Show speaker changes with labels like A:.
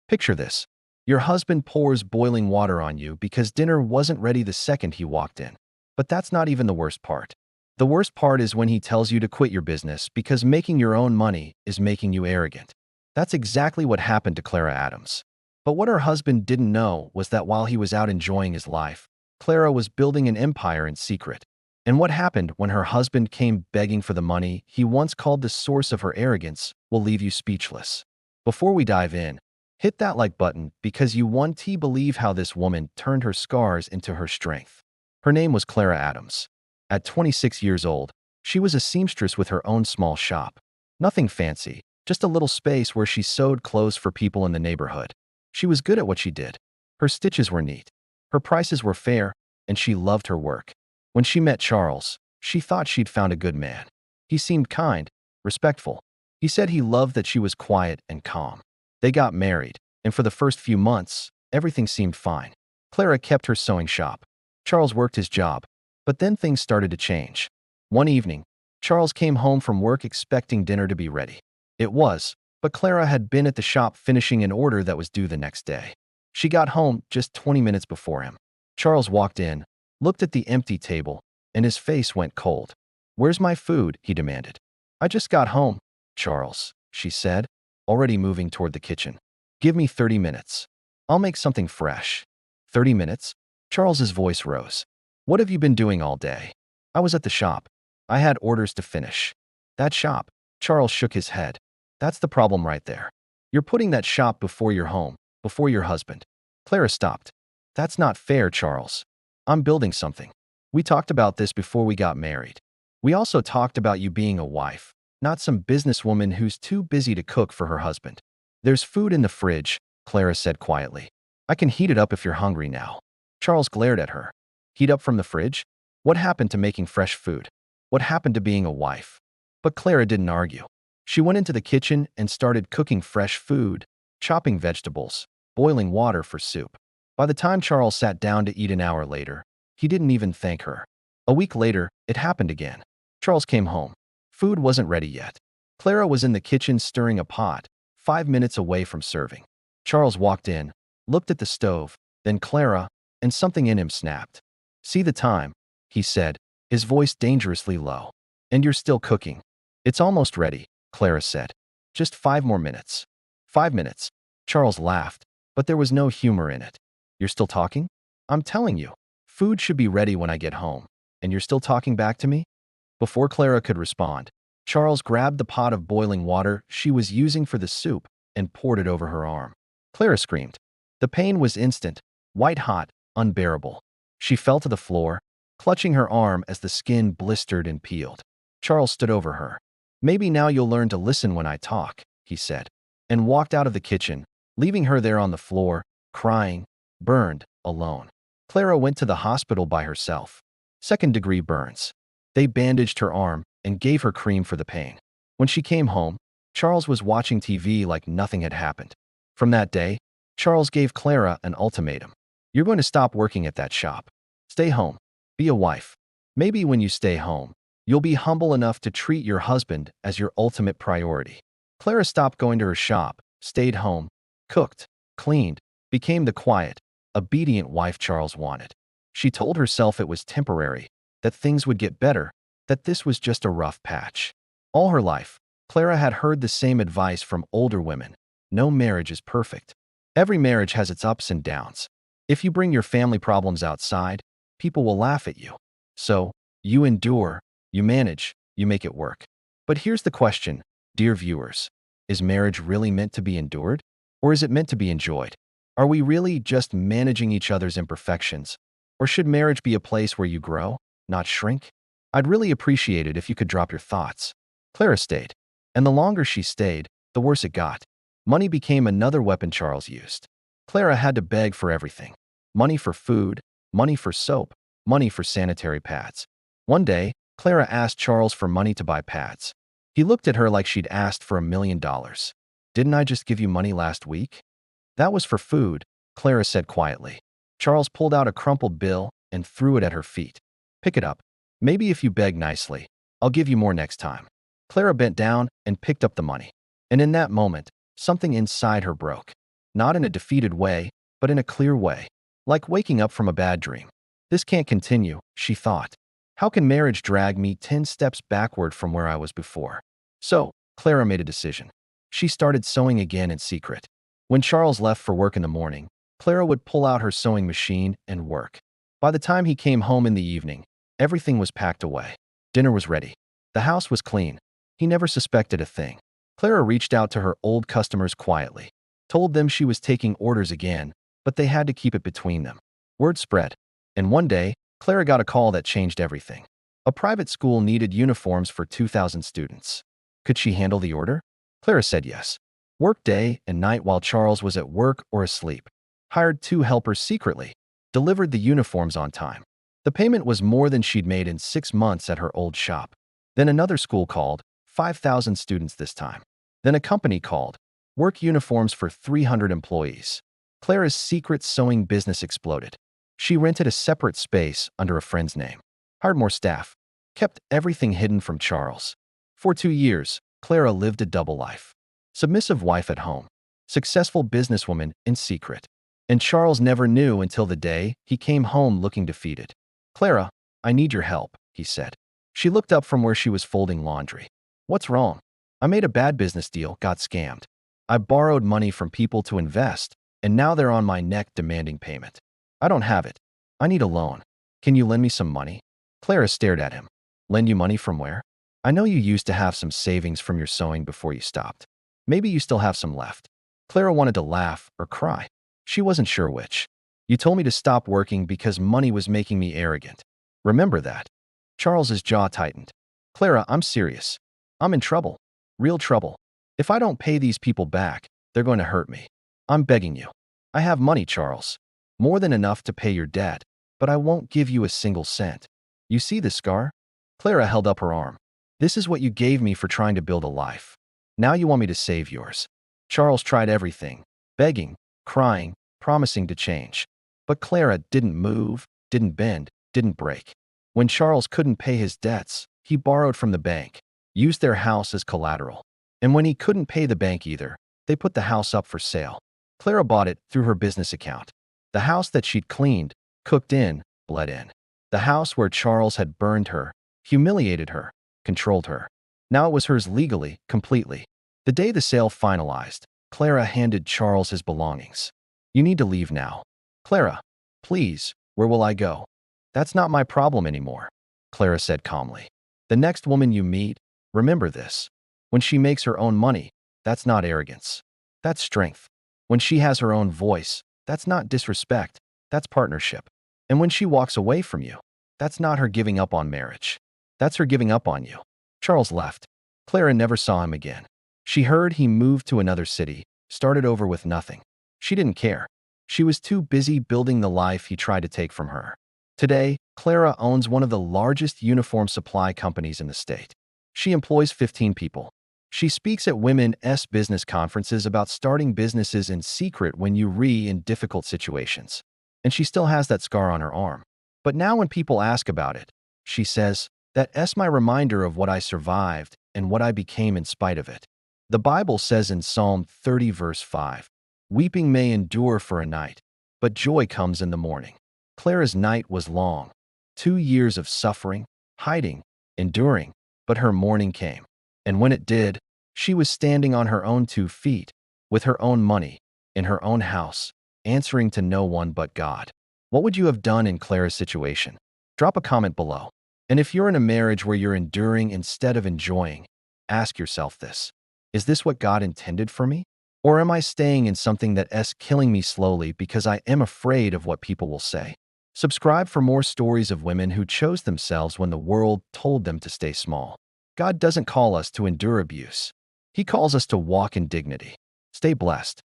A: Picture this. Your husband pours boiling water on you because dinner wasn't ready the second he walked in. But that's not even the worst part. The worst part is when he tells you to quit your business because making your own money is making you arrogant. That's exactly what happened to Clara Adams. But what her husband didn't know was that while he was out enjoying his life, Clara was building an empire in secret. And what happened when her husband came begging for the money he once called the source of her arrogance will leave you speechless. Before we dive in, hit that like button because you want to believe how this woman turned her scars into her strength. Her name was Clara Adams. At 26 years old, she was a seamstress with her own small shop. Nothing fancy, just a little space where she sewed clothes for people in the neighborhood. She was good at what she did. Her stitches were neat. Her prices were fair, and she loved her work. When she met Charles, she thought she'd found a good man. He seemed kind, respectful. He said he loved that she was quiet and calm. They got married, and for the first few months, everything seemed fine. Clara kept her sewing shop. Charles worked his job. But then things started to change. One evening, Charles came home from work expecting dinner to be ready. It was, but Clara had been at the shop finishing an order that was due the next day. She got home just 20 minutes before him. Charles walked in, looked at the empty table, and his face went cold. "Where's my food?" he demanded. "I just got home, Charles," she said, already moving toward the kitchen. "Give me 30 minutes. I'll make something fresh." 30 minutes? Charles's voice rose. "What have you been doing all day?" "I was at the shop. I had orders to finish." "That shop?" Charles shook his head. "That's the problem right there. You're putting that shop before your home, before your husband." Clara stopped. "That's not fair, Charles. I'm building something. We talked about this before we got married. We also talked about you being a wife, not some businesswoman who's too busy to cook for her husband." "There's food in the fridge," Clara said quietly. "I can heat it up if you're hungry now." Charles glared at her. "Heat up from the fridge? What happened to making fresh food? What happened to being a wife?" But Clara didn't argue. She went into the kitchen and started cooking fresh food, chopping vegetables, boiling water for soup. By the time Charles sat down to eat an hour later, he didn't even thank her. A week later, it happened again. Charles came home. Food wasn't ready yet. Clara was in the kitchen stirring a pot, 5 minutes away from serving. Charles walked in, looked at the stove, then Clara, and something in him snapped. "See the time," he said, his voice dangerously low. "And you're still cooking." "It's almost ready," Clara said. "Just 5 more minutes." 5 minutes. Charles laughed, but there was no humor in it. "You're still talking? I'm telling you, food should be ready when I get home, and you're still talking back to me?" Before Clara could respond, Charles grabbed the pot of boiling water she was using for the soup and poured it over her arm. Clara screamed. The pain was instant, white-hot, unbearable. She fell to the floor, clutching her arm as the skin blistered and peeled. Charles stood over her. "Maybe now you'll learn to listen when I talk," he said, and walked out of the kitchen, leaving her there on the floor, crying, burned, alone. Clara went to the hospital by herself. 2nd-degree burns. They bandaged her arm and gave her cream for the pain. When she came home, Charles was watching TV like nothing had happened. From that day, Charles gave Clara an ultimatum. "You're going to stop working at that shop. Stay home. Be a wife. Maybe when you stay home, you'll be humble enough to treat your husband as your ultimate priority." Clara stopped going to her shop, stayed home, cooked, cleaned, became the quiet, obedient wife Charles wanted. She told herself it was temporary, that things would get better, that this was just a rough patch. All her life, Clara had heard the same advice from older women. No marriage is perfect. Every marriage has its ups and downs. If you bring your family problems outside, people will laugh at you. So, you endure, you manage, you make it work. But here's the question, dear viewers. Is marriage really meant to be endured? Or is it meant to be enjoyed? Are we really just managing each other's imperfections? Or should marriage be a place where you grow, not shrink? I'd really appreciate it if you could drop your thoughts. Clara stayed. And the longer she stayed, the worse it got. Money became another weapon Charles used. Clara had to beg for everything. Money for food, money for soap, money for sanitary pads. One day, Clara asked Charles for money to buy pads. He looked at her like she'd asked for $1 million. "Didn't I just give you money last week?" "That was for food," Clara said quietly. Charles pulled out a crumpled bill and threw it at her feet. "Pick it up. Maybe if you beg nicely, I'll give you more next time." Clara bent down and picked up the money. And in that moment, something inside her broke. not in a defeated way, but in a clear way, like waking up from a bad dream. This can't continue, she thought. How can marriage drag me 10 steps backward from where I was before? So, Clara made a decision. She started sewing again in secret. When Charles left for work in the morning, Clara would pull out her sewing machine and work. By the time he came home in the evening, everything was packed away. Dinner was ready. The house was clean. He never suspected a thing. Clara reached out to her old customers quietly, told them she was taking orders again, but they had to keep it between them. Word spread, and one day, Clara got a call that changed everything. A private school needed uniforms for 2,000 students. Could she handle the order? Clara said yes. Worked day and night while Charles was at work or asleep. Hired 2 helpers secretly. Delivered the uniforms on time. The payment was more than she'd made in 6 months at her old shop. Then another school called, 5,000 students this time. Then a company called, work uniforms for 300 employees. Clara's secret sewing business exploded. She rented a separate space under a friend's name, hired more staff, kept everything hidden from Charles. For 2 years, Clara lived a double life. Submissive wife at home, successful businesswoman in secret. And Charles never knew until the day he came home looking defeated. "Clara, I need your help," he said. She looked up from where she was folding laundry. "What's wrong?" "I made a bad business deal, got scammed. I borrowed money from people to invest, and now they're on my neck demanding payment. I don't have it. I need a loan. Can you lend me some money?" Clara stared at him. "Lend you money from where? I know you used to have some savings from your sewing before you stopped. Maybe you still have some left." Clara wanted to laugh or cry. She wasn't sure which. "You told me to stop working because money was making me arrogant. Remember that." Charles's jaw tightened. "Clara, I'm serious. I'm in trouble. Real trouble. If I don't pay these people back, they're going to hurt me. I'm begging you. I have money, Charles. More than enough to pay your debt, but I won't give you a single cent. You see this scar?" Clara held up her arm. "This is what you gave me for trying to build a life. Now you want me to save yours." Charles tried everything, begging, crying, promising to change. But Clara didn't move, didn't bend, didn't break. When Charles couldn't pay his debts, he borrowed from the bank, used their house as collateral. And when he couldn't pay the bank either, they put the house up for sale. Clara bought it through her business account. The house that she'd cleaned, cooked in, bled in. The house where Charles had burned her, humiliated her, controlled her. Now it was hers legally, completely. The day the sale finalized, Clara handed Charles his belongings. "You need to leave now." "Clara, please, where will I go?" "That's not my problem anymore," Clara said calmly. "The next woman you meet, remember this. When she makes her own money, that's not arrogance. That's strength. When she has her own voice, that's not disrespect. That's partnership. And when she walks away from you, that's not her giving up on marriage. That's her giving up on you." Charles left. Clara never saw him again. She heard he moved to another city, started over with nothing. She didn't care. She was too busy building the life he tried to take from her. Today, Clara owns one of the largest uniform supply companies in the state. She employs 15 people. She speaks at women's business conferences about starting businesses in secret when you're in difficult situations. And she still has that scar on her arm. But now when people ask about it, she says, "That's my reminder of what I survived and what I became in spite of it." The Bible says in Psalm 30 verse 5, "Weeping may endure for a night, but joy comes in the morning." Clara's night was long. 2 years of suffering, hiding, enduring, but her morning came. And when it did, she was standing on her own 2 feet, with her own money, in her own house, answering to no one but God. What would you have done in Clara's situation? Drop a comment below. And if you're in a marriage where you're enduring instead of enjoying, ask yourself this. Is this what God intended for me? Or am I staying in something that's killing me slowly because I am afraid of what people will say? Subscribe for more stories of women who chose themselves when the world told them to stay small. God doesn't call us to endure abuse. He calls us to walk in dignity. Stay blessed.